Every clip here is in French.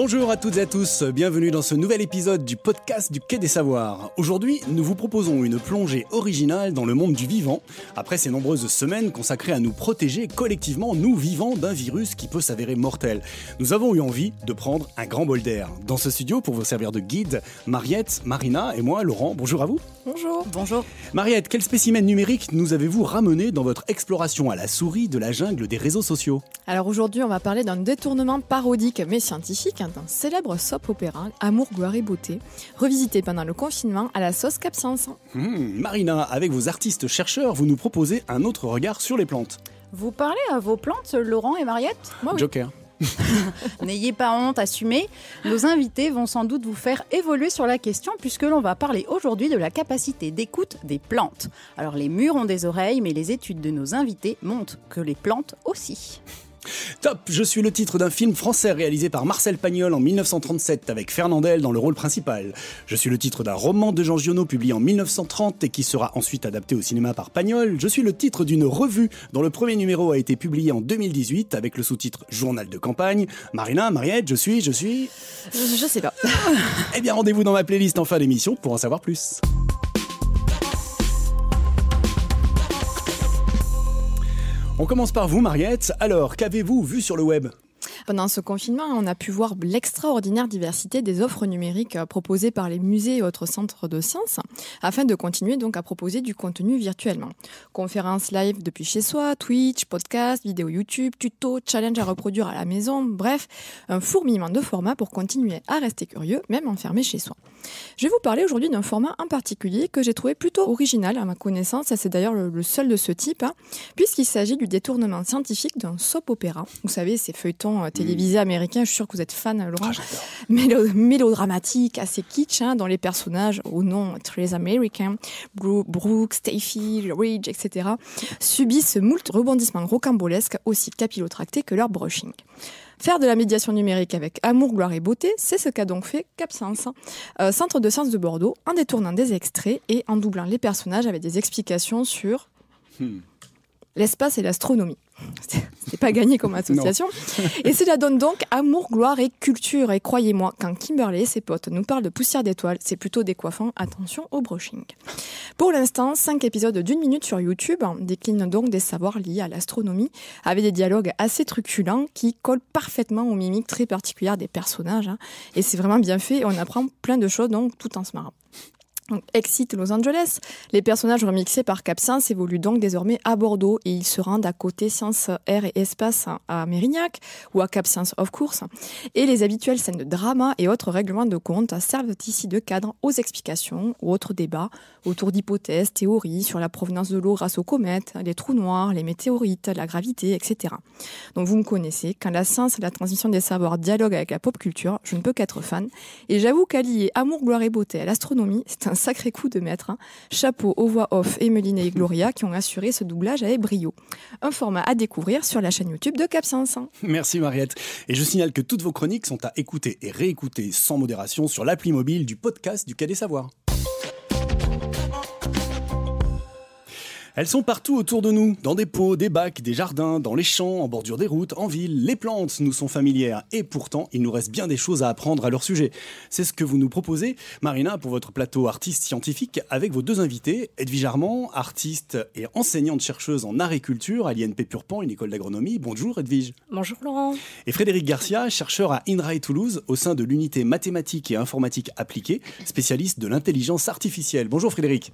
Bonjour à toutes et à tous, bienvenue dans ce nouvel épisode du podcast du Quai des Savoirs. Aujourd'hui, nous vous proposons une plongée originale dans le monde du vivant, après ces nombreuses semaines consacrées à nous protéger collectivement, nous vivants, d'un virus qui peut s'avérer mortel. Nous avons eu envie de prendre un grand bol d'air. Dans ce studio, pour vous servir de guide, Mariette, Marina et moi, Laurent. Bonjour à vous. Bonjour. Bonjour. Mariette, quel spécimen numérique nous avez-vous ramené dans votre exploration à la souris de la jungle des réseaux sociaux ? Alors aujourd'hui, on va parler d'un détournement parodique mais scientifique d'un célèbre soap opéra, Amour, gloire et beauté, revisité pendant le confinement à la sauce Capscience. Marina, avec vos artistes chercheurs, vous nous proposez un autre regard sur les plantes. Vous parlez à vos plantes, Laurent et Mariette ? Moi, oui. Joker. N'ayez pas honte, assumez. Nos invités vont sans doute vous faire évoluer sur la question puisque l'on va parler aujourd'hui de la capacité d'écoute des plantes. Alors les murs ont des oreilles, mais les études de nos invités montrent que les plantes aussi. Top, je suis le titre d'un film français réalisé par Marcel Pagnol en 1937 avec Fernandel dans le rôle principal. Je suis le titre d'un roman de Jean Giono publié en 1930 et qui sera ensuite adapté au cinéma par Pagnol. Je suis le titre d'une revue dont le premier numéro a été publié en 2018 avec le sous-titre Journal de campagne. Marina, Mariette, je suis... Je sais pas. Eh bien, rendez-vous dans ma playlist en fin d'émission pour en savoir plus. On commence par vous, Mariette. Alors, qu'avez-vous vu sur le web ? Pendant ce confinement, on a pu voir l'extraordinaire diversité des offres numériques proposées par les musées et autres centres de sciences, afin de continuer donc à proposer du contenu virtuellement. Conférences live depuis chez soi, Twitch, podcasts, vidéos YouTube, tutos, challenges à reproduire à la maison, bref, un fourmillement de formats pour continuer à rester curieux, même enfermé chez soi. Je vais vous parler aujourd'hui d'un format en particulier que j'ai trouvé plutôt original à ma connaissance, c'est d'ailleurs le seul de ce type, puisqu'il s'agit du détournement scientifique d'un soap opéra. Vous savez, ces feuilletons télévisés américains, je suis sûre que vous êtes fan, Laurent, mélodramatique, assez kitsch, dont les personnages au nom très américain, Brooke, Stacy, Ridge, etc., subissent moult rebondissements rocambolesques aussi capillotractés que leur brushing. Faire de la médiation numérique avec amour, gloire et beauté, c'est ce qu'a donc fait Capscience, centre de sciences de Bordeaux, en détournant des extraits et en doublant les personnages avec des explications sur l'espace et l'astronomie. C'était pas gagné comme association. Et cela donne donc amour, gloire et culture. Et croyez-moi, quand Kimberley et ses potes nous parlent de poussière d'étoiles, c'est plutôt décoiffant. Attention au brushing. Pour l'instant, 5 épisodes d'1 minute sur YouTube déclinent donc des savoirs liés à l'astronomie, avec des dialogues assez truculents qui collent parfaitement aux mimiques très particulières des personnages. Et c'est vraiment bien fait et on apprend plein de choses donc, tout en se marrant. Donc, Exit Los Angeles, les personnages remixés par Capscience évoluent donc désormais à Bordeaux et ils se rendent à côté Sciences, Air et Espace à Mérignac ou à Capscience of course. Et les habituelles scènes de drama et autres règlements de compte servent ici de cadre aux explications ou autres débats autour d'hypothèses, théories sur la provenance de l'eau grâce aux comètes, les trous noirs, les météorites, la gravité, etc. Donc vous me connaissez, quand la science et la transmission des savoirs dialoguent avec la pop culture, je ne peux qu'être fan. Et j'avoue qu'allier amour, gloire et beauté à l'astronomie, c'est un sacré coup de maître. Chapeau aux voix off Emeline et Gloria qui ont assuré ce doublage avec brio. Un format à découvrir sur la chaîne YouTube de Capscience. Merci Mariette. Et je signale que toutes vos chroniques sont à écouter et réécouter sans modération sur l'appli mobile du podcast du Quai des Savoirs. Elles sont partout autour de nous, dans des pots, des bacs, des jardins, dans les champs, en bordure des routes, en ville. Les plantes nous sont familières et pourtant, il nous reste bien des choses à apprendre à leur sujet. C'est ce que vous nous proposez, Marina, pour votre plateau artiste scientifique avec vos deux invités, Edwige Armand, artiste et enseignante-chercheuse en agriculture à l'INP Purpan, une école d'agronomie. Bonjour Edwige. Bonjour Laurent. Et Frédéric Garcia, chercheur à INRAE Toulouse au sein de l'unité mathématiques et informatique appliquée, spécialiste de l'intelligence artificielle. Bonjour Frédéric.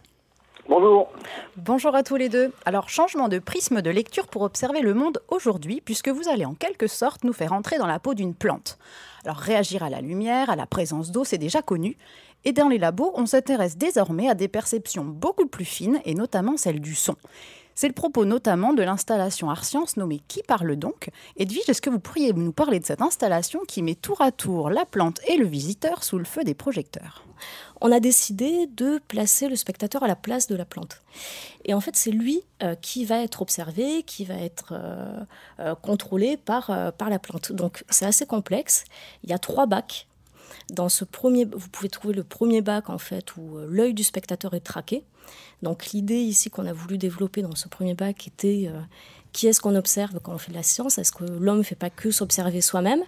Bonjour. Bonjour à tous les deux. Alors, changement de prisme de lecture pour observer le monde aujourd'hui, puisque vous allez en quelque sorte nous faire entrer dans la peau d'une plante. Alors, réagir à la lumière, à la présence d'eau, c'est déjà connu. Et dans les labos, on s'intéresse désormais à des perceptions beaucoup plus fines, et notamment celle du son. C'est le propos notamment de l'installation Art-Science nommée Qui parle donc ? Edwige, est-ce que vous pourriez nous parler de cette installation qui met tour à tour la plante et le visiteur sous le feu des projecteurs ? On a décidé de placer le spectateur à la place de la plante. Et en fait, c'est lui qui va être observé, qui va être contrôlé par la plante. Donc, c'est assez complexe. Il y a 3 bacs. Dans ce premier, vous pouvez trouver le premier bac en fait où l'œil du spectateur est traqué. Donc l'idée ici qu'on a voulu développer dans ce premier bac était qui est-ce qu'on observe quand on fait de la science? Est-ce que l'homme ne fait pas que s'observer soi-même?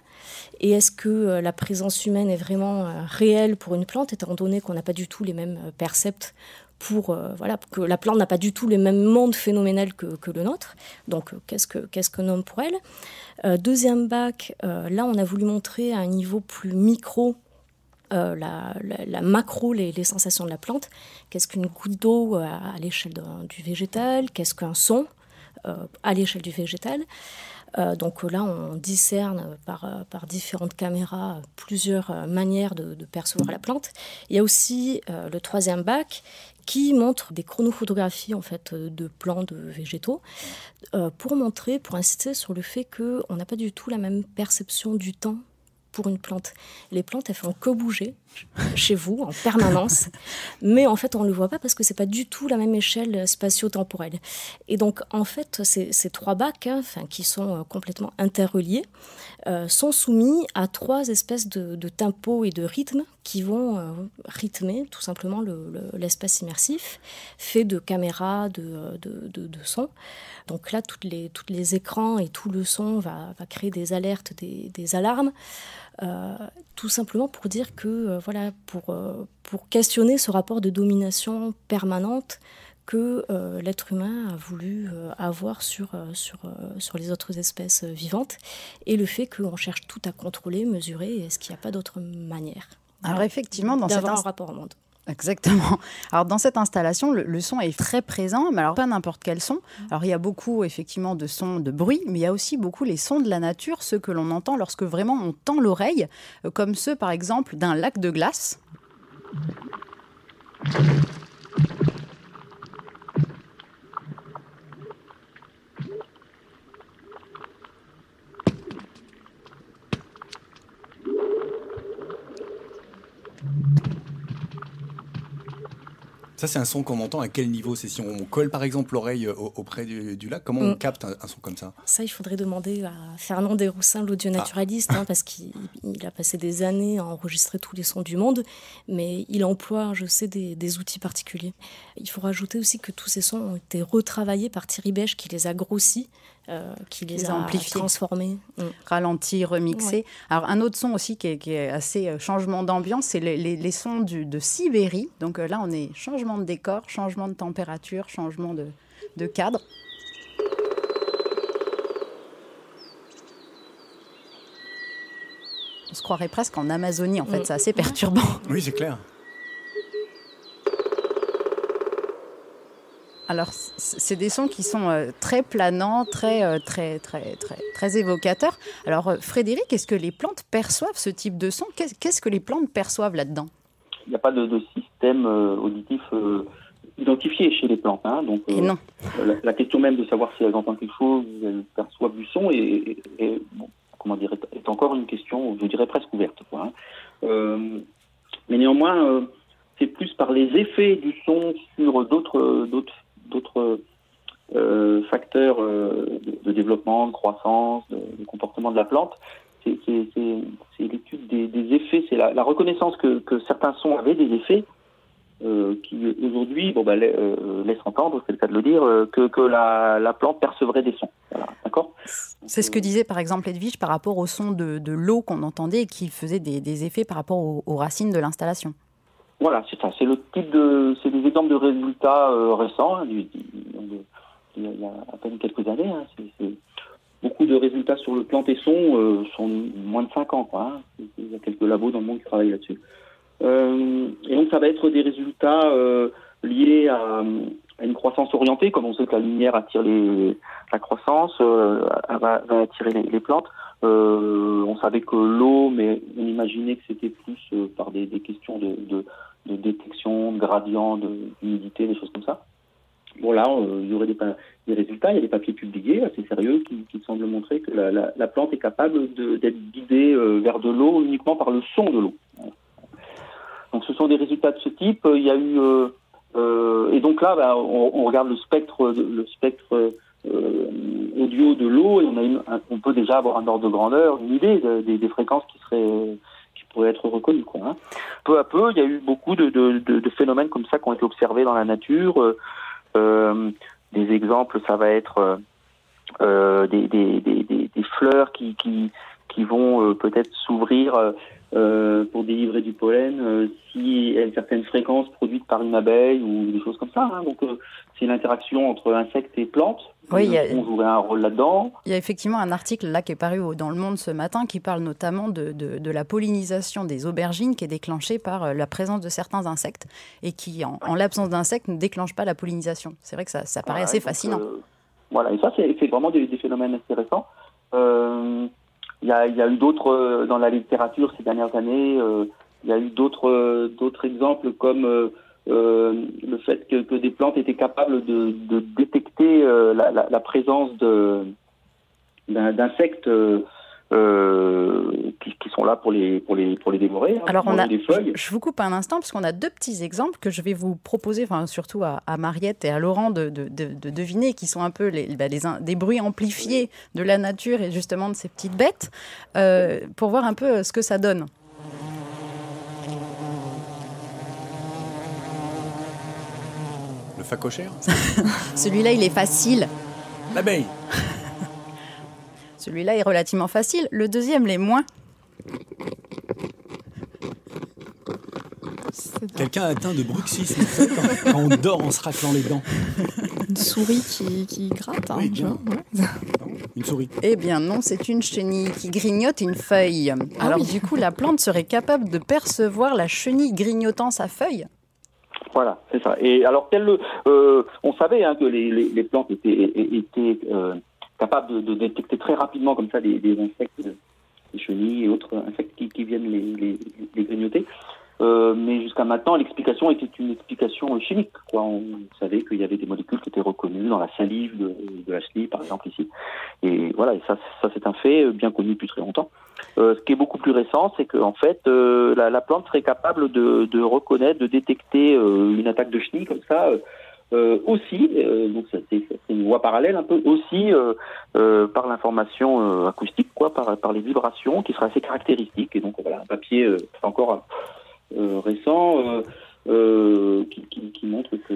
Et est-ce que la présence humaine est vraiment réelle pour une plante, étant donné qu'on n'a pas du tout les mêmes percepts que la plante n'a pas du tout le même monde phénoménal que le nôtre. Donc, qu'est-ce qu'un homme pour elle? Deuxième bac, là, on a voulu montrer à un niveau plus micro la macro, les sensations de la plante. Qu'est-ce qu'une goutte d'eau à l'échelle du végétal? Qu'est-ce qu'un son à l'échelle du végétal? Donc là, on discerne par différentes caméras plusieurs manières de percevoir la plante. Il y a aussi le troisième bac qui montre des chronophotographies en fait, de plants, de végétaux, pour insister sur le fait qu'on n'a pas du tout la même perception du temps pour une plante. Les plantes, elles font que bouger chez vous en permanence, mais en fait on ne le voit pas parce que c'est pas du tout la même échelle spatio-temporelle. Et donc en fait ces trois bacs, qui sont complètement interreliés, sont soumis à trois espèces de tempos et de rythmes qui vont rythmer tout simplement l'espace immersif, fait de caméras, de sons. Donc là, tous les écrans et tout le son va créer des alertes, des alarmes, tout simplement pour dire que, pour questionner ce rapport de domination permanente que l'être humain a voulu avoir sur les autres espèces vivantes, et le fait qu'on cherche tout à contrôler, mesurer, est-ce qu'il n'y a pas d'autre manière effectivement, d'avoir un rapport au monde. Exactement. Alors dans cette installation, le son est très présent, mais alors pas n'importe quel son. Alors il y a beaucoup effectivement de sons, de bruit, mais il y a aussi beaucoup les sons de la nature, ceux que l'on entend lorsque vraiment on tend l'oreille, comme ceux par exemple d'un lac de glace. Ça, c'est un son qu'on entend à quel niveau? C'est si on colle par exemple l'oreille auprès du lac? Comment on capte un son comme ça? Ça, il faudrait demander à Fernand Desroussins, l'audio-naturaliste, parce qu'il a passé des années à enregistrer tous les sons du monde, mais il emploie, je sais, des outils particuliers. Il faut rajouter aussi que tous ces sons ont été retravaillés par Thierry Bèche, qui les a grossis, qui les a amplifiés, transformés. Ralentis, remixés. Ouais. Alors un autre son aussi qui est assez changement d'ambiance, c'est les sons de Sibérie. Donc là, on est changement de décor, changement de température, changement de cadre. On se croirait presque en Amazonie, en fait, c'est assez perturbant. Oui, c'est clair. Alors, c'est des sons qui sont très planants, très évocateurs. Alors, Frédéric, est-ce que les plantes perçoivent ce type de son? Qu'est-ce que les plantes perçoivent là-dedans? Il n'y a pas de système auditif identifié chez les plantes. Donc, et non. La question même de savoir si elles entendent quelque chose, elles perçoivent du son, est encore une question, je dirais, presque ouverte. Mais néanmoins, c'est plus par les effets du son sur d'autres facteurs de développement, de croissance, de comportement de la plante. C'est l'étude des effets, c'est la reconnaissance que certains sons avaient des effets qui aujourd'hui laissent entendre, c'est le cas de le dire, que la plante percevrait des sons. Voilà, d'accord ? C'est ce que disait par exemple Edwige par rapport au son de l'eau qu'on entendait et qui faisait des effets par rapport aux racines de l'installation. Voilà, c'est ça. C'est des exemples de résultats récents, il y a à peine quelques années. C'est beaucoup de résultats sur le planté son sont moins de 5 ans. Il y a quelques labos dans le monde qui travaillent là-dessus. Et donc ça va être des résultats liés à une croissance orientée, comme on sait que la lumière attire la croissance, va attirer les plantes. On savait que l'eau, mais on imaginait que c'était plus par des questions de détection, de gradient, d'humidité, des choses comme ça. Bon là, il y aurait des résultats, il y a des papiers publiés assez sérieux qui semblent montrer que la plante est capable d'être guidée vers de l'eau uniquement par le son de l'eau. Donc ce sont des résultats de ce type. Il y a eu et donc là, on regarde le spectre audio de l'eau et on peut déjà avoir un ordre de grandeur, une idée des fréquences qui pourraient être reconnues. Peu à peu, il y a eu beaucoup de phénomènes comme ça qui ont été observés dans la nature. Des exemples, ça va être des fleurs qui vont peut-être s'ouvrir pour délivrer du pollen si il y a une certaine fréquence produite par une abeille ou des choses comme ça. Hein. Donc c'est une interaction entre insectes et plantes. Oui, on jouerait un rôle là-dedans. Il y a effectivement un article là qui est paru dans Le Monde ce matin qui parle notamment de la pollinisation des aubergines qui est déclenchée par la présence de certains insectes et qui, en l'absence d'insectes, ne déclenche pas la pollinisation. C'est vrai que ça paraît assez fascinant. Voilà, et ça, c'est vraiment des phénomènes assez récents. Il y a eu d'autres, dans la littérature ces dernières années, il y a eu d'autres exemples comme le fait que des plantes étaient capables de détecter la présence d'insectes qui sont là pour les dévorer. Alors je vous coupe un instant parce qu'on a 2 petits exemples que je vais vous proposer, surtout à Mariette et à Laurent de deviner, qui sont un peu des bruits amplifiés de la nature et justement de ces petites bêtes, pour voir un peu ce que ça donne. Le phacochère. Celui-là, il est facile. L'abeille. Celui-là est relativement facile. Le deuxième l'est moins. Quelqu'un atteint de bruxisme quand on dort en se raclant les dents. Une souris qui gratte. Oui, bien. Ouais. Une souris. Eh bien non, c'est une chenille qui grignote une feuille. Alors du coup, la plante serait capable de percevoir la chenille grignotant sa feuille. Voilà, c'est ça. Et alors, on savait que les plantes étaient capables de détecter très rapidement comme ça des insectes, des chenilles et autres insectes qui viennent les grignoter. Mais jusqu'à maintenant, l'explication était une explication chimique. On savait qu'il y avait des molécules qui étaient reconnues dans la salive de la chenille, par exemple, ici. Et voilà, et ça c'est un fait bien connu depuis très longtemps. Ce qui est beaucoup plus récent, c'est qu'en fait, la plante serait capable de reconnaître, de détecter une attaque de chenille comme ça, aussi, donc c'est une voie parallèle un peu, aussi par l'information acoustique, par les vibrations, qui sera assez caractéristique. Et donc voilà, un papier encore récent qui montre que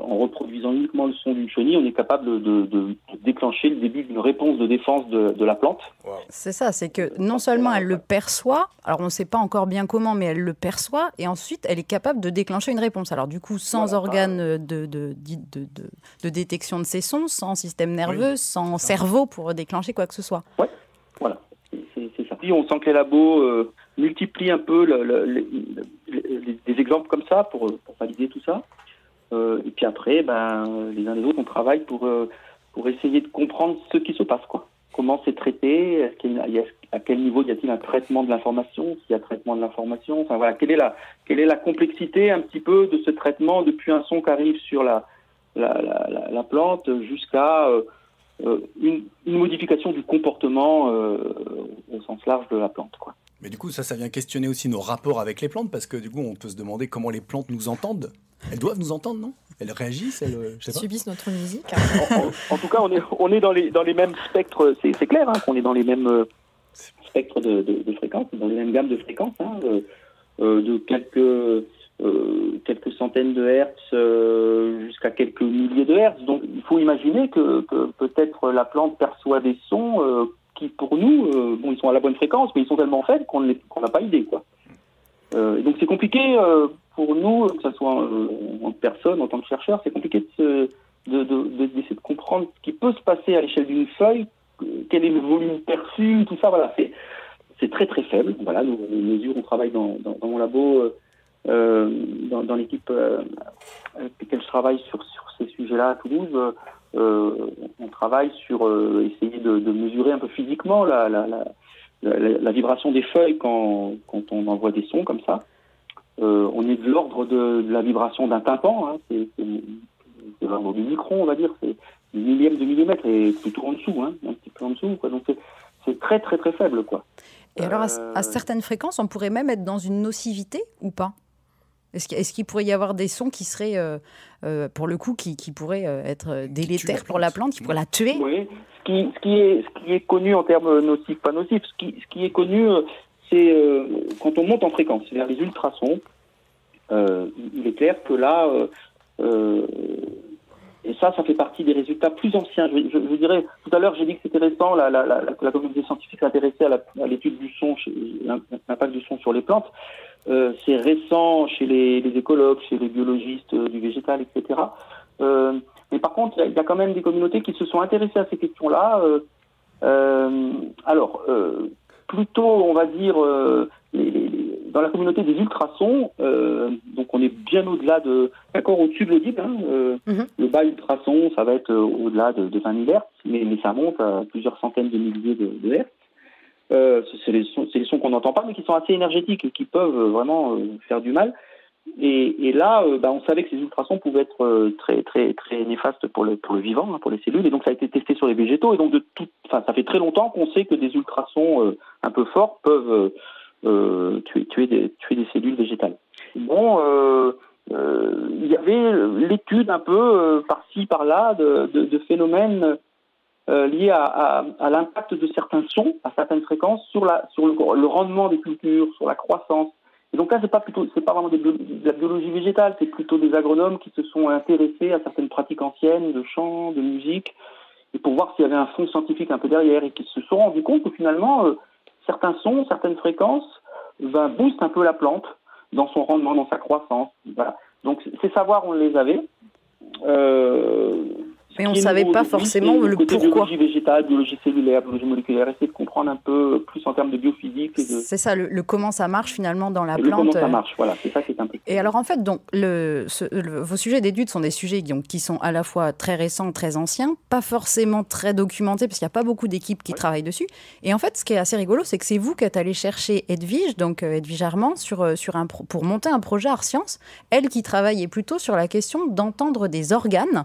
en reproduisant uniquement le son d'une chenille, on est capable de déclencher le début d'une réponse de défense de la plante. Wow. C'est ça, c'est que non seulement elle le perçoit, alors on ne sait pas encore bien comment, mais elle le perçoit, et ensuite elle est capable de déclencher une réponse. Alors du coup, sans organe de détection de ces sons, sans système nerveux, sans cerveau pour déclencher quoi que ce soit. Oui, voilà, c'est ça. Puis on sent que les labos multiplient un peu des exemples comme ça pour valider tout ça. Et puis après, les uns les autres, on travaille pour essayer de comprendre ce qui se passe, Comment c'est traité, à quel niveau y a-t-il un traitement de l'information, s'il y a traitement de l'information, enfin voilà, quelle est la complexité un petit peu de ce traitement depuis un son qui arrive sur la plante jusqu'à une modification du comportement au sens large de la plante, Mais du coup, ça vient questionner aussi nos rapports avec les plantes, parce que du coup, on peut se demander comment les plantes nous entendent. Elles doivent nous entendre, non? Elles réagissent, je sais pas. Subissent notre musique. En tout cas, on est dans les mêmes spectres, c'est clair, qu'on est dans les mêmes spectres de fréquences, dans les mêmes gammes de fréquences, de quelques centaines de hertz jusqu'à quelques milliers de hertz. Donc, il faut imaginer que peut-être la plante perçoit des sons qui, pour nous, ils sont à la bonne fréquence, mais ils sont tellement faibles qu'on n'a pas idée, Et donc, c'est compliqué pour nous, que ce soit en personne, en tant que chercheur, c'est compliqué d'essayer de comprendre ce qui peut se passer à l'échelle d'une feuille, quel est le volume perçu, tout ça, voilà, c'est très très faible. Voilà, nos mesures, on travaille dans mon labo, dans l'équipe avec laquelle je travaille sur ces sujets-là à Toulouse. On travaille sur essayer de mesurer un peu physiquement la vibration des feuilles quand on envoie des sons comme ça. On est de l'ordre de la vibration d'un tympan, c'est l'ordre du micron, on va dire, c'est une millième de millimètre et plutôt en dessous, un petit peu en dessous, Donc c'est très très très faible, Et alors à certaines fréquences, on pourrait même être dans une nocivité ou pas? Est-ce qu'il pourrait y avoir des sons qui seraient, pour le coup, qui pourraient être délétères pour la plante, qui pourraient la tuer? Oui, ce qui est connu en termes nocifs, pas nocifs, ce qui est connu, c'est quand on monte en fréquence vers les ultrasons, il est clair que là, Et ça fait partie des résultats plus anciens. Je dirais, tout à l'heure, j'ai dit que c'était récent, que la communauté scientifique s'intéressait à l'étude du son, l'impact du son sur les plantes. C'est récent chez les écologues, chez les biologistes du végétal, etc. Mais par contre, il y a quand même des communautés qui se sont intéressées à ces questions-là. Plutôt, on va dire, dans la communauté des ultrasons, donc on est bien au-delà d'accord, au-dessus de l'audible. Le bas ultrason, ça va être au-delà de 20 000 Hz, mais ça monte à plusieurs centaines de milliers de Hz. C'est les sons qu'on n'entend pas, mais qui sont assez énergétiques et qui peuvent vraiment faire du mal. Et là, on savait que ces ultrasons pouvaient être très très très néfastes pour le vivant, pour les cellules, et donc ça a été testé sur les végétaux. Et donc ça fait très longtemps qu'on sait que des ultrasons un peu forts peuvent tuer des cellules végétales. Bon, il y avait l'étude un peu par-ci par-là de phénomènes liés à l'impact de certains sons à certaines fréquences sur le rendement des cultures, sur la croissance. Et donc là, c'est pas vraiment de la biologie végétale, c'est plutôt des agronomes qui se sont intéressés à certaines pratiques anciennes de chant, de musique, et pour voir s'il y avait un fond scientifique un peu derrière, et qui se sont rendus compte que finalement, certains sons, certaines fréquences, boostent un peu la plante dans son rendement, dans sa croissance. Voilà. Donc ces savoirs, on les avait. Mais on ne savait pas forcément le pourquoi. Biologie végétale, biologie cellulaire, biologie moléculaire, essayer de comprendre un peu plus en termes de biophysique. C'est ça, le comment ça marche finalement dans la plante. Comment ça marche, voilà, c'est ça qui est important. Et alors en fait, donc, vos sujets d'études sont des sujets qui sont à la fois très récents, très anciens, pas forcément très documentés, parce qu'il n'y a pas beaucoup d'équipes qui travaillent dessus. Et en fait, ce qui est assez rigolo, c'est que c'est vous qui êtes allé chercher Edwige, donc Edwige Armand, pour monter un projet Art Science, elle qui travaillait plutôt sur la question d'entendre des organes.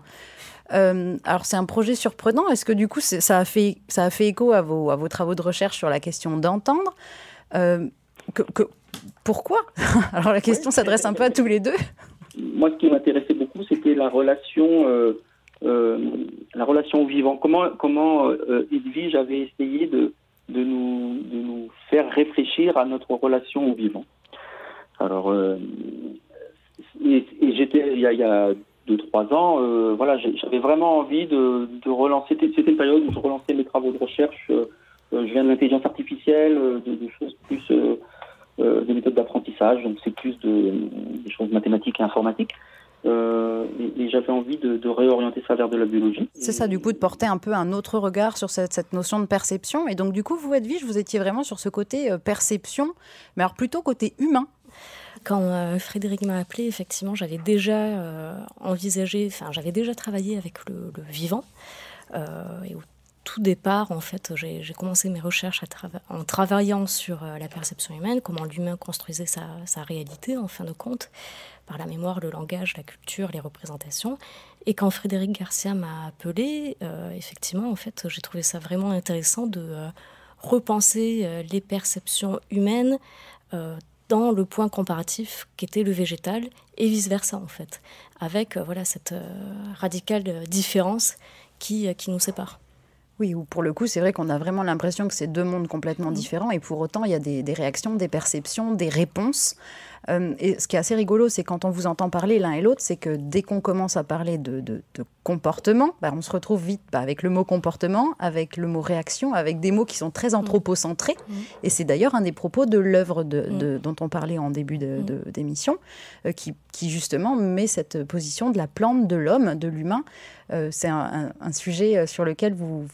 Alors c'est un projet surprenant. Est-ce que du coup ça a fait écho à vos travaux de recherche sur la question d'entendre pourquoi? Alors la question s'adresse un peu à tous les deux. Moi, ce qui m'intéressait beaucoup, c'était la relation au vivant. Comment Edwige avait essayé de nous faire réfléchir à notre relation au vivant. Alors, j'étais il y a 2-3 ans, j'avais vraiment envie de relancer. C'était une période où je relançais mes travaux de recherche. Je viens de l'intelligence artificielle, de choses plus des méthodes d'apprentissage, donc c'est plus des choses mathématiques et informatiques. Et j'avais envie de réorienter ça vers de la biologie. C'est ça, du coup, de porter un peu un autre regard sur cette notion de perception. Et donc, du coup, vous, Edwige, vous étiez vraiment sur ce côté perception, mais alors plutôt côté humain. Quand Frédéric m'a appelé, effectivement, j'avais déjà j'avais déjà travaillé avec le vivant. Et au tout départ, en fait, j'ai commencé mes recherches en travaillant sur la perception humaine, comment l'humain construisait sa réalité, en fin de compte, par la mémoire, le langage, la culture, les représentations. Et quand Frédéric Garcia m'a appelé, effectivement, en fait, j'ai trouvé ça vraiment intéressant de repenser les perceptions humaines dans le point comparatif qu'était le végétal et vice-versa, en fait, avec cette radicale différence qui nous sépare. Oui, ou pour le coup, c'est vrai qu'on a vraiment l'impression que c'est deux mondes complètement différents, et pour autant, il y a des réactions, des perceptions, des réponses. Et ce qui est assez rigolo, c'est quand on vous entend parler l'un et l'autre, c'est que dès qu'on commence à parler de comportement, on se retrouve vite avec le mot comportement, avec le mot réaction, avec des mots qui sont très anthropocentrés. Et c'est d'ailleurs un des propos de l'œuvre dont on parlait en début d'émission, qui justement met cette position de la plante, de l'homme, de l'humain. C'est un sujet sur lequel vous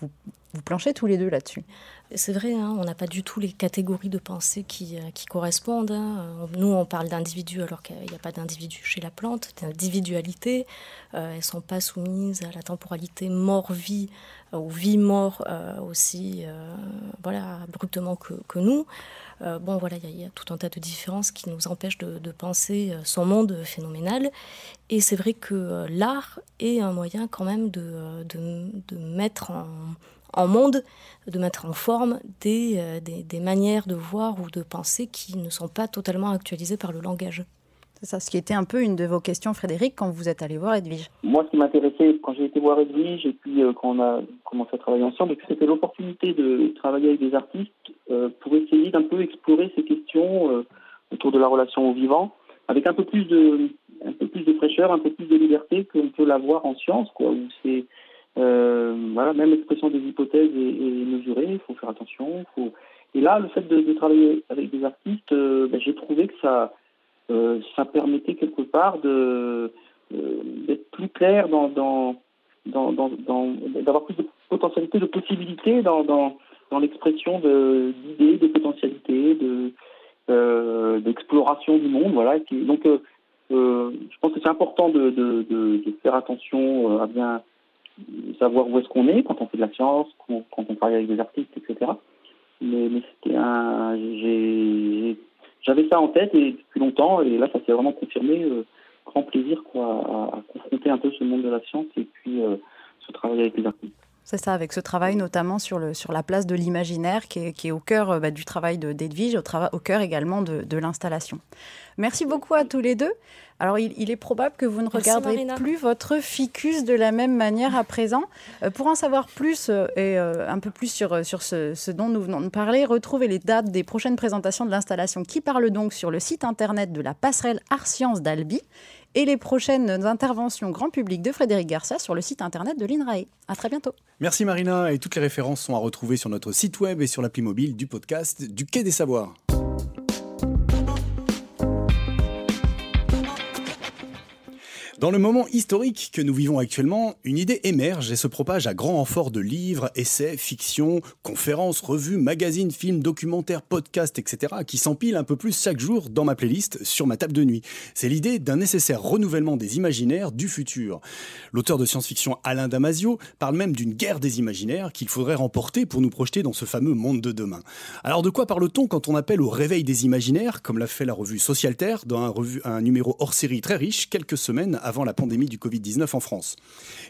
planchez tous les deux là-dessus. C'est vrai, on n'a pas du tout les catégories de pensée qui correspondent. Nous, on parle d'individus alors qu'il n'y a pas d'individu chez la plante, d'individualité. Elles ne sont pas soumises à la temporalité mort-vie ou vie-mort aussi abruptement que nous. Il y a tout un tas de différences qui nous empêchent de penser son monde phénoménal. Et c'est vrai que l'art est un moyen quand même de mettre en monde, de mettre en forme des manières de voir ou de penser qui ne sont pas totalement actualisées par le langage. C'est ça, ce qui était un peu une de vos questions, Frédéric, quand vous êtes allé voir Edwige. Moi, ce qui m'intéressait quand j'ai été voir Edwige et puis quand on a commencé à travailler ensemble, c'était l'opportunité de travailler avec des artistes pour essayer d'un peu explorer ces questions autour de la relation au vivant, avec un peu plus un peu plus de fraîcheur, un peu plus de liberté qu'on peut l'avoir en science, quoi, où c'est même l'expression des hypothèses est mesurée, il faut faire attention. Et là, le fait de travailler avec des artistes, j'ai trouvé que ça permettait quelque part d'être plus clair d'avoir plus de potentialité, de possibilités dans l'expression d'idées, de potentialités, d'exploration du monde, voilà. Donc, je pense que c'est important de faire attention à bien savoir où est-ce qu'on est quand on fait de la science, quand on travaille avec des artistes, etc. Mais j'avais ça en tête et depuis longtemps, et là ça s'est vraiment confirmé. Grand plaisir à confronter un peu ce monde de la science et puis se travailler avec les artistes. C'est ça, avec ce travail notamment sur la place de l'imaginaire qui est au cœur du travail d'Edwige, au cœur également de l'installation. Merci beaucoup à tous les deux. Alors, il est probable que vous ne regarderez plus votre ficus de la même manière à présent. Pour en savoir plus et un peu plus sur ce dont nous venons de parler, retrouvez les dates des prochaines présentations de l'installation qui parle donc sur le site internet de la passerelle Art Sciences d'Albi et les prochaines interventions grand public de Frédéric Garcia sur le site internet de l'INRAE. À très bientôt. Merci Marina, et toutes les références sont à retrouver sur notre site web et sur l'appli mobile du podcast du Quai des Savoirs. Dans le moment historique que nous vivons actuellement, une idée émerge et se propage à grand renfort de livres, essais, fictions, conférences, revues, magazines, films, documentaires, podcasts, etc. qui s'empilent un peu plus chaque jour dans ma playlist sur ma table de nuit. C'est l'idée d'un nécessaire renouvellement des imaginaires du futur. L'auteur de science-fiction Alain Damasio parle même d'une guerre des imaginaires qu'il faudrait remporter pour nous projeter dans ce fameux monde de demain. Alors de quoi parle-t-on quand on appelle au réveil des imaginaires, comme l'a fait la revue Socialterre dans un numéro hors-série très riche, quelques semaines avant la pandémie du Covid-19 en France.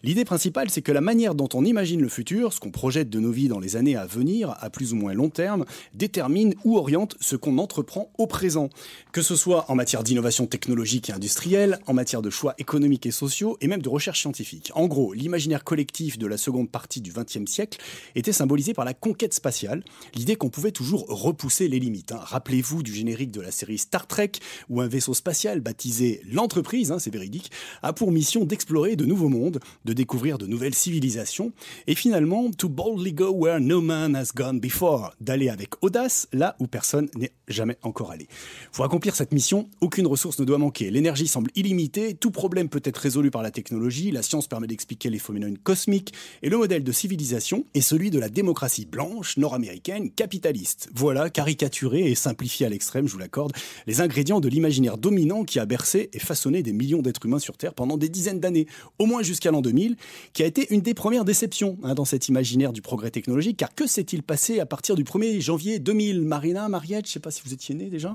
L'idée principale, c'est que la manière dont on imagine le futur, ce qu'on projette de nos vies dans les années à venir, à plus ou moins long terme, détermine ou oriente ce qu'on entreprend au présent. Que ce soit en matière d'innovation technologique et industrielle, en matière de choix économiques et sociaux, et même de recherche scientifique. En gros, l'imaginaire collectif de la seconde partie du XXe siècle était symbolisé par la conquête spatiale, l'idée qu'on pouvait toujours repousser les limites. Rappelez-vous du générique de la série Star Trek, où un vaisseau spatial baptisé l'Entreprise, c'est véridique, a pour mission d'explorer de nouveaux mondes, de découvrir de nouvelles civilisations, et finalement, to boldly go where no man has gone before, d'aller avec audace là où personne n'est jamais encore allé. Pour accomplir cette mission, aucune ressource ne doit manquer. L'énergie semble illimitée, tout problème peut être résolu par la technologie, la science permet d'expliquer les phénomènes cosmiques, et le modèle de civilisation est celui de la démocratie blanche, nord-américaine, capitaliste. Voilà, caricaturé et simplifié à l'extrême, je vous l'accorde, les ingrédients de l'imaginaire dominant qui a bercé et façonné des millions d'êtres humains sur Terre pendant des dizaines d'années, au moins jusqu'à l'an 2000, qui a été une des premières déceptions dans cet imaginaire du progrès technologique, car que s'est-il passé à partir du 1er janvier 2000 ? Marina, Mariette, je ne sais pas si vous étiez née déjà.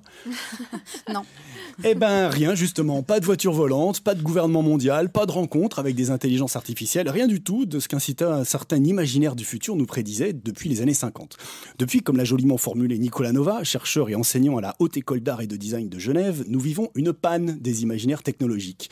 Non. Eh ben rien justement, pas de voiture volante, pas de gouvernement mondial, pas de rencontre avec des intelligences artificielles, rien du tout de ce qu'un certain imaginaire du futur nous prédisait depuis les années 50. Depuis, comme l'a joliment formulé Nicolas Nova, chercheur et enseignant à la Haute École d'Art et de Design de Genève, nous vivons une panne des imaginaires technologiques.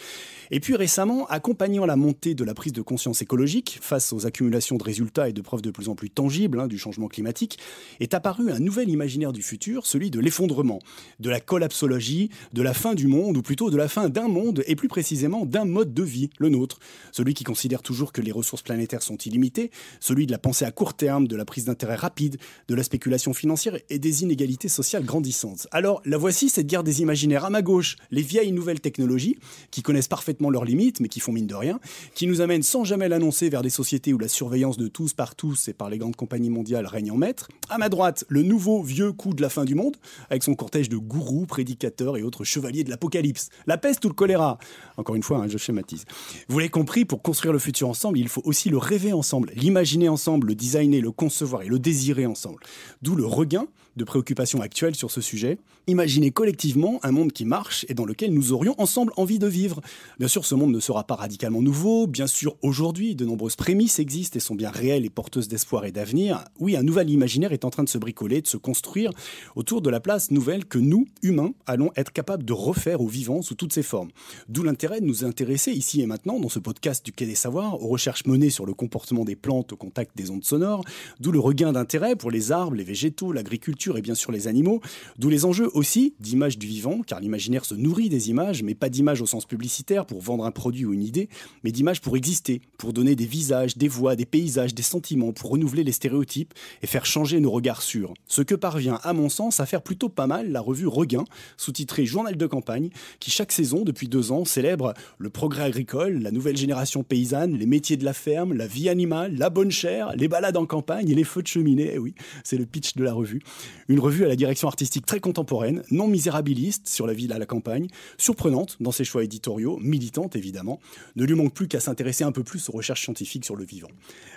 Et puis récemment, accompagnant la montée de la prise de conscience écologique face aux accumulations de résultats et de preuves de plus en plus tangibles du changement climatique, est apparu un nouvel imaginaire du futur, celui de l'effondrement, de la collapsologie, de la fin du monde, ou plutôt de la fin d'un monde, et plus précisément d'un mode de vie, le nôtre. Celui qui considère toujours que les ressources planétaires sont illimitées, celui de la pensée à court terme, de la prise d'intérêt rapide, de la spéculation financière et des inégalités sociales grandissantes. Alors, la voici, cette guerre des imaginaires. À ma gauche, les vieilles nouvelles technologies, qui connaissent parfaitement leurs limites, mais qui font mine de rien, qui nous amènent sans jamais l'annoncer vers des sociétés où la surveillance de tous par tous et par les grandes compagnies mondiales règne en maître. À ma droite, le nouveau vieux coup de la fin du monde, avec son cortège de gourous, prédicateurs et autres chevaliers de l'apocalypse. La peste ou le choléra. Encore une fois, je schématise. Vous l'avez compris, pour construire le futur ensemble, il faut aussi le rêver ensemble, l'imaginer ensemble, le designer, le concevoir et le désirer ensemble. D'où le regain de préoccupations actuelles sur ce sujet. Imaginer collectivement un monde qui marche et dans lequel nous aurions ensemble envie de vivre. Bien sûr, ce monde ne sera pas radicalement nouveau. Bien sûr, aujourd'hui, de nombreuses prémices existent et sont bien réelles et porteuses d'espoir et d'avenir. Oui, un nouvel imaginaire est en train de se bricoler, de se construire autour de la place nouvelle que nous, humains, allons être capables de refaire au vivant sous toutes ses formes. D'où l'intérêt de nous intéresser ici et maintenant, dans ce podcast du Quai des Savoirs, aux recherches menées sur le comportement des plantes au contact des ondes sonores. D'où le regain d'intérêt pour les arbres, les végétaux, l'agriculture, nature et bien sûr les animaux, d'où les enjeux aussi d'images du vivant, car l'imaginaire se nourrit des images, mais pas d'images au sens publicitaire pour vendre un produit ou une idée, mais d'images pour exister, pour donner des visages, des voix, des paysages, des sentiments, pour renouveler les stéréotypes et faire changer nos regards sur. Ce que parvient, à mon sens, à faire plutôt pas mal la revue Regain, sous-titrée Journal de campagne, qui chaque saison, depuis 2 ans, célèbre le progrès agricole, la nouvelle génération paysanne, les métiers de la ferme, la vie animale, la bonne chère, les balades en campagne et les feux de cheminée. Eh oui, c'est le pitch de la revue. Une revue à la direction artistique très contemporaine, non misérabiliste sur la ville à la campagne, surprenante dans ses choix éditoriaux, militante évidemment. Ne lui manque plus qu'à s'intéresser un peu plus aux recherches scientifiques sur le vivant.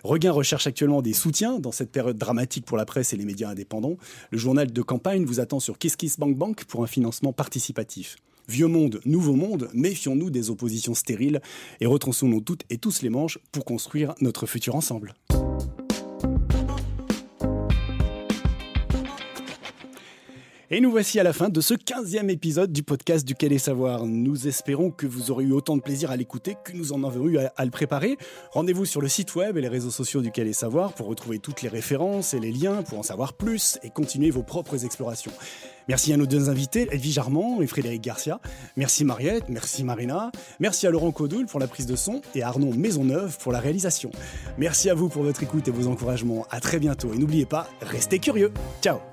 Regain recherche actuellement des soutiens dans cette période dramatique pour la presse et les médias indépendants. Le journal de campagne vous attend sur KissKissBankBank pour un financement participatif. Vieux monde, nouveau monde, méfions-nous des oppositions stériles et retronçons-nous toutes et tous les manches pour construire notre futur ensemble. Et nous voici à la fin de ce 15e épisode du podcast du Quai des Savoirs. Nous espérons que vous aurez eu autant de plaisir à l'écouter que nous en avons eu à le préparer. Rendez-vous sur le site web et les réseaux sociaux du Quai des Savoirs pour retrouver toutes les références et les liens pour en savoir plus et continuer vos propres explorations. Merci à nos 2 invités, Edwige Armand et Frédéric Garcia. Merci Mariette, merci Marina. Merci à Laurent Codoul pour la prise de son et à Arnaud Maisonneuve pour la réalisation. Merci à vous pour votre écoute et vos encouragements. À très bientôt et n'oubliez pas, restez curieux. Ciao.